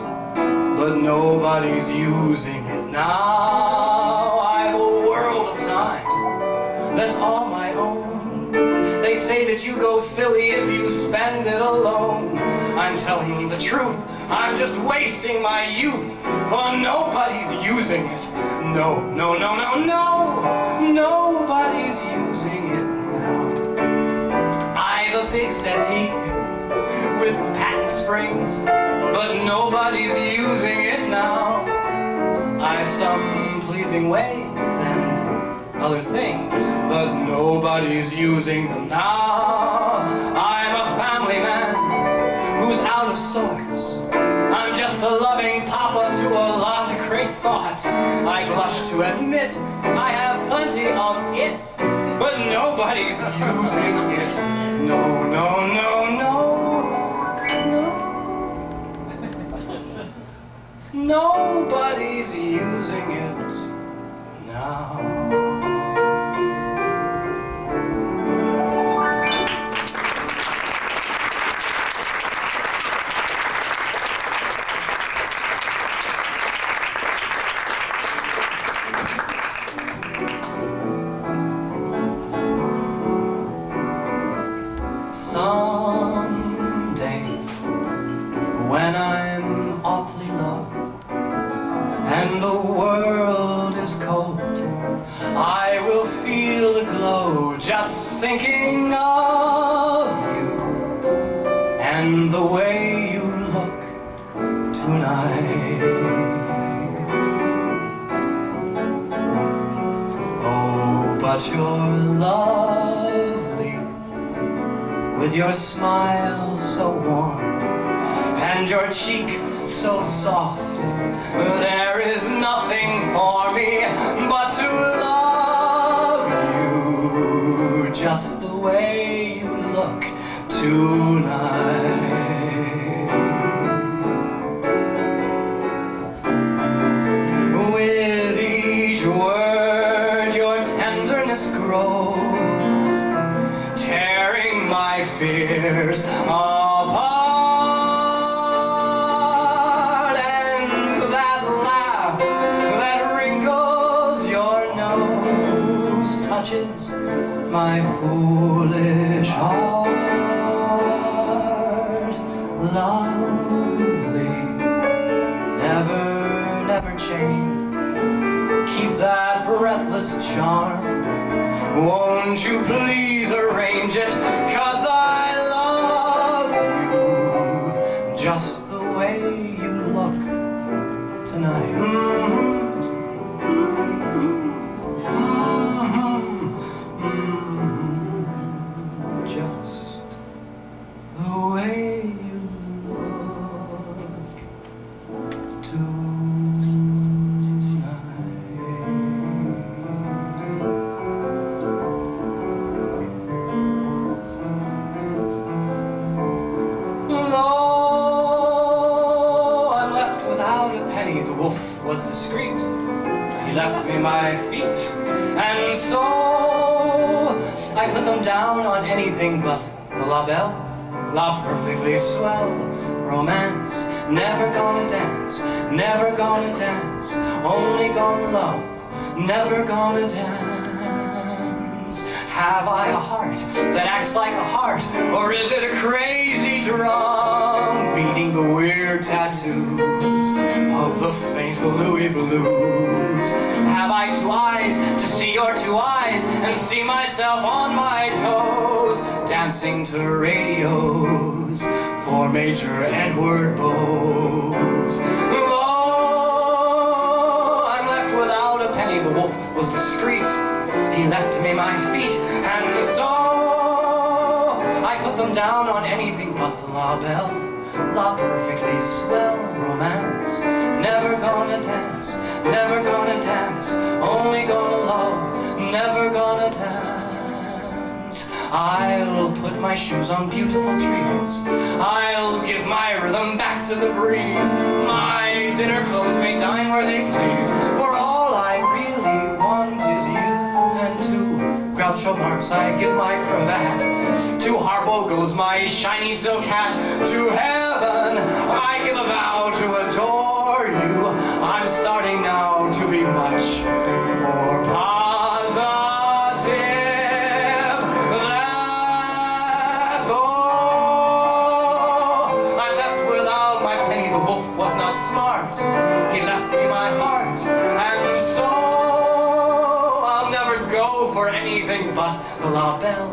but nobody's using it now. I've a world of time that's all my own. They say that you go silly if you spend it alone. I'm telling you the truth, I'm just wasting my youth, for nobody's using it. No, no, no, no, no, nobody's using it now. I've a big settee with patent springs, but nobody's using it now. I've some pleasing ways and other things, but nobody's using them now. I'm a family man who's out of sorts. I'm just a loving papa to a lot of great thoughts. I blush to admit I have plenty of it, but nobody's using it. No, no, no, no, no. Nobody's using it now. Someday, when I'm awfully low and the world is cold, I will feel a glow just thinking of you and the way you look tonight. Oh, but you're lovely, with your smile so warm and your cheek so soft. There is nothing for me but to love you just the way you look tonight. With each word your tenderness grows, tearing my fears apart, and that laugh that wrinkles your nose touches my foolish heart. Lovely, never, never change. Keep that breathless charm. Won't you please arrange it? 'Cause I love you just the way you look tonight. Just the way you look the wolf was discreet. He left me my feet, and so I put them down on anything but the La Belle, La perfectly swell romance. Never gonna dance, never gonna dance, only gonna love, never gonna dance. Have I a heart that acts like a heart, or is it a crazy drum beating the weird tattoos of the St. Louis blues? Have I two eyes to see your two eyes and see myself on my toes, dancing to radios for Major Edward Bowes? Oh, I'm left without a penny. The wolf was discreet. He left me my feet, and so I put them down on anything but the La Belle, La perfectly swell romance. Never gonna dance, never gonna dance, only gonna love, never gonna dance. I'll put my shoes on beautiful trees, I'll give my rhythm back to the breeze. My dinner clothes may dine where they please, for all I really want is you and to Groucho Marx I give my cravat. To Harpo goes my shiny silk hat. To heaven I give a vow to adore you. I'm starting now to be much more positive than though I'm left without my penny. The wolf was not smart. He left me my heart, and so I'll never go for anything but the La Belle,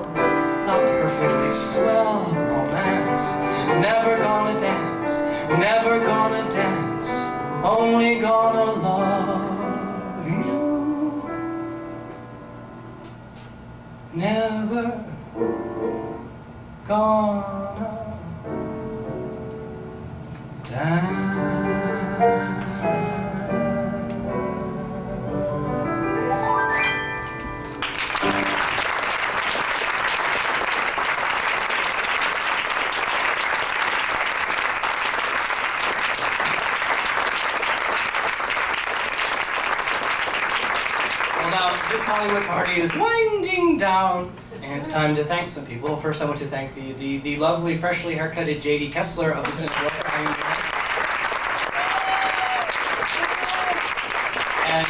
La perfectly swell romance. Never gonna dance, never gonna dance, only gonna love you. Never gonna dance. Now, this Hollywood party is winding down, and it's time to thank some people. First, I want to thank the lovely, freshly haircutted J.D. Kessler of the Cinegrill. And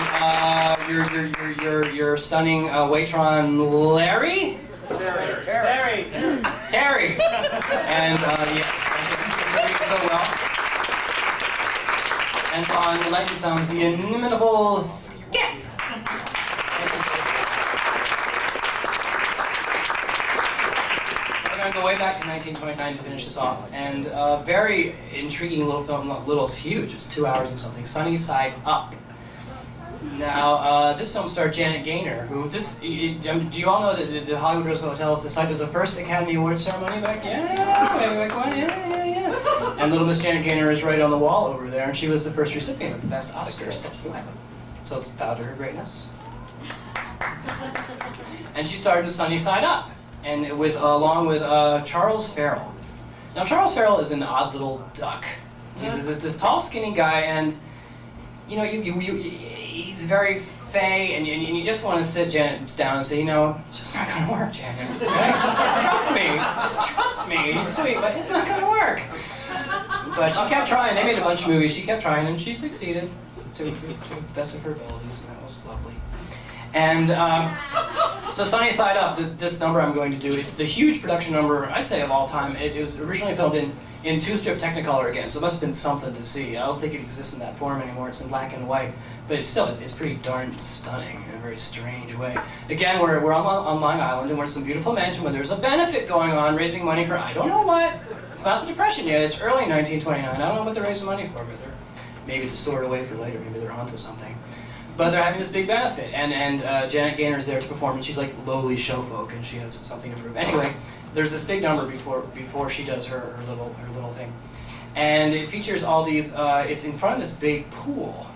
your stunning Waitron Larry? Terry. And yes, thank you for doing so well. And on the lighting sounds, the inimitable Skip. We're going to go way back to 1929 to finish this off, and a very intriguing little film. Not little, it's huge. It's 2 hours and something. Sunny Side Up. Now, this film starred Janet Gaynor, who do you all know that the Hollywood Roosevelt Hotel is the site of the first Academy Awards ceremony back? Yeah. And little Miss Janet Gaynor is right on the wall over there, and she was the first recipient of the Best Oscars. So it's bow to her greatness. And she starred in Sunny Side Up, and along with Charles Farrell. Now, Charles Farrell is an odd little duck. He's this tall, skinny guy, and you know, he's very fey, and you just want to sit Janet down and say, you know, it's just not going to work, Janet. Right? Trust me. Just trust me. He's sweet, but it's not going to work. But she kept trying. They made a bunch of movies. She kept trying, and she succeeded to the best of her abilities, and that was lovely. And So Sunny Side Up, this number I'm going to do, it's the huge production number, I'd say, of all time. It was originally filmed in two-strip Technicolor again, so it must have been something to see. I don't think it exists in that form anymore. It's in black and white, but it's pretty darn stunning in a very strange way. Again, we're on Long Island, and we're in some beautiful mansion where there's a benefit going on, raising money for I don't know what. It's not the Depression yet. It's early 1929. I don't know what they're raising money for, but maybe to store it away for later. Maybe they're onto something. But they're having this big benefit, and Janet Gaynor's there to perform, and she's like lowly showfolk, and she has something to prove. Anyway, there's this big number before she does her little thing, and it features all these. It's in front of this big pool.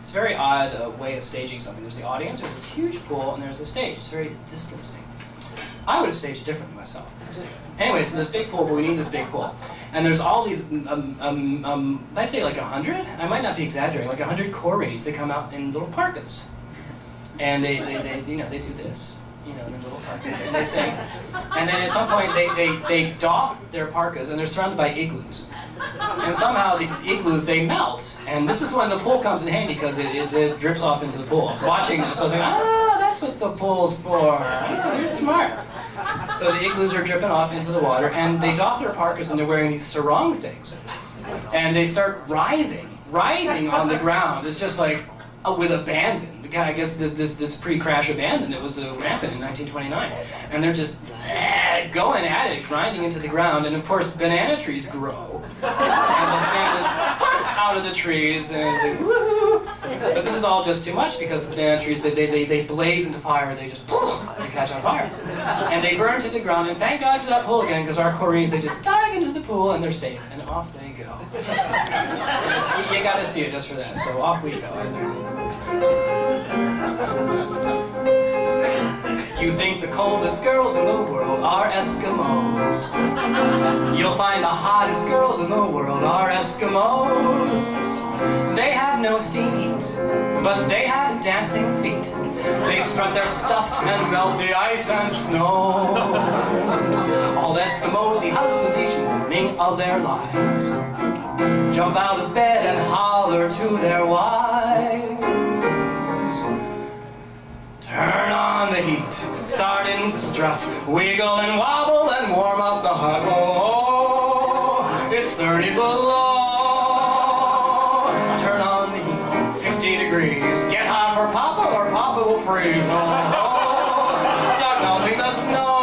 It's a very odd way of staging something. There's the audience, there's this huge pool, and there's the stage. It's very distancing. I would have staged it differently myself. Anyway, so this big pool, but we need this big pool. And there's all these, I'd say like 100? I might not be exaggerating, like 100 Koreans that come out in little parkas. And they do this, in little parkas, and they sing. And then at some point, they doff their parkas, and they're surrounded by igloos. And somehow these igloos, they melt. And this is when the pool comes in handy, because it drips off into the pool. I was watching this, I was like, that's what the pool's for. You're smart. So the igloos are dripping off into the water, and they doff their parkas, and they're wearing these sarong things. And they start writhing on the ground. It's just like, with abandon. I guess this pre-crash abandon that was rampant in 1929. And they're just going at it, grinding into the ground, and of course banana trees grow. And the bananas out of the trees, and woohoo! But this is all just too much, because the banana trees, they blaze into fire, they just they catch on fire. And they burn to the ground, and thank God for that pool again, because our Koreans, they just dive into the pool and they're safe, and off they go. You gotta see it just for that, so off we go. You think the coldest girls in the world are Eskimos. You'll find the hottest girls in the world are Eskimos. They have no steam heat, but they have dancing feet. They strut their stuff and melt the ice and snow. All Eskimos, the husbands each morning of their lives, jump out of bed and holler to their wives. Turn on the heat, starting to strut, wiggle and wobble and warm up the hut. Oh, it's 30 below. Turn on the heat, 50 degrees. Get hot for Papa or Papa will freeze. Oh, start melting the snow.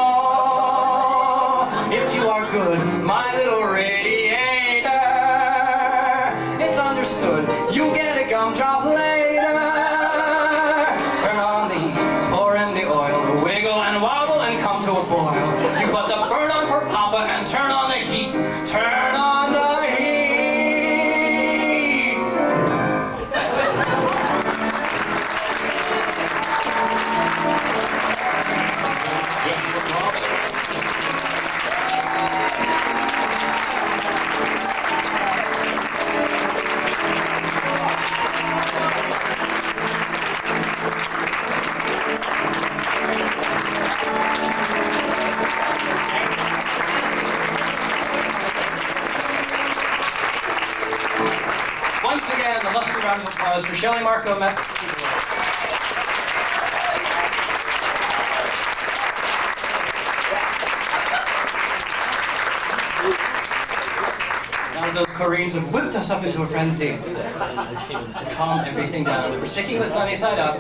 If you are good, my little radiator, it's understood, you'll get a gumdrop later. You put the burn on for Papa and turn on the heat. Turn on the heat. Once again, a lusty round of applause for Shelley Marco. Now those Koreans have whipped us up into a frenzy to calm everything down. We're sticking with Sunny Side Up.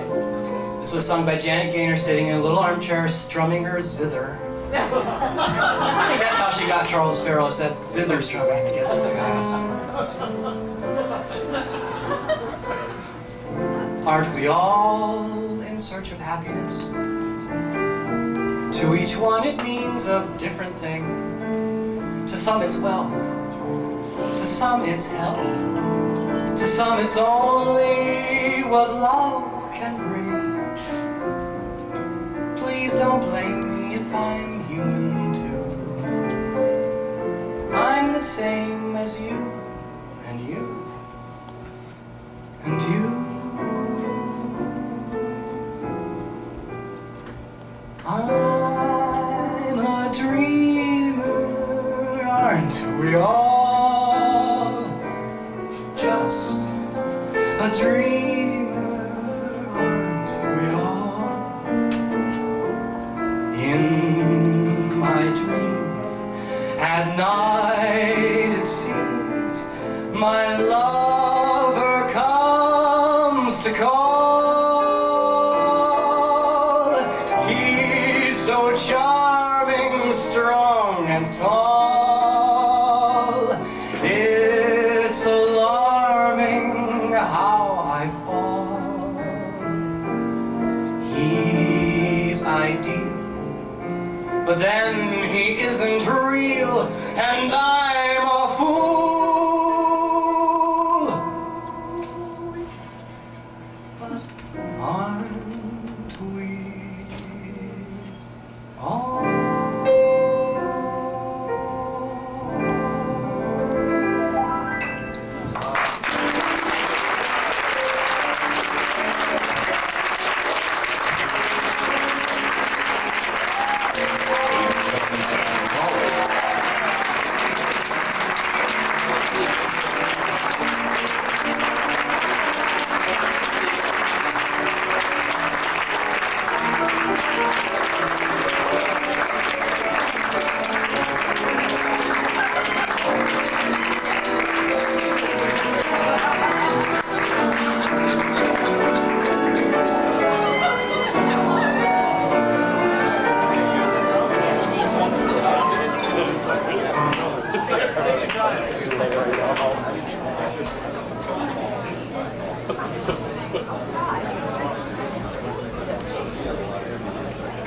This was sung by Janet Gaynor sitting in a little armchair strumming her zither. I think that's how she got Charles Farrell, said zither strumming against the guys. Aren't we all in search of happiness? To each one it means a different thing. To some it's wealth, to some it's health, to some it's only what love can bring. Please don't blame me if I'm human too. I'm the same as you, and you, and you. I'm a dreamer, aren't we all? Just a dreamer, aren't we all? so charming, strong, and tall. It's alarming how I fall. He's ideal, but then he isn't real, and I'm a fool.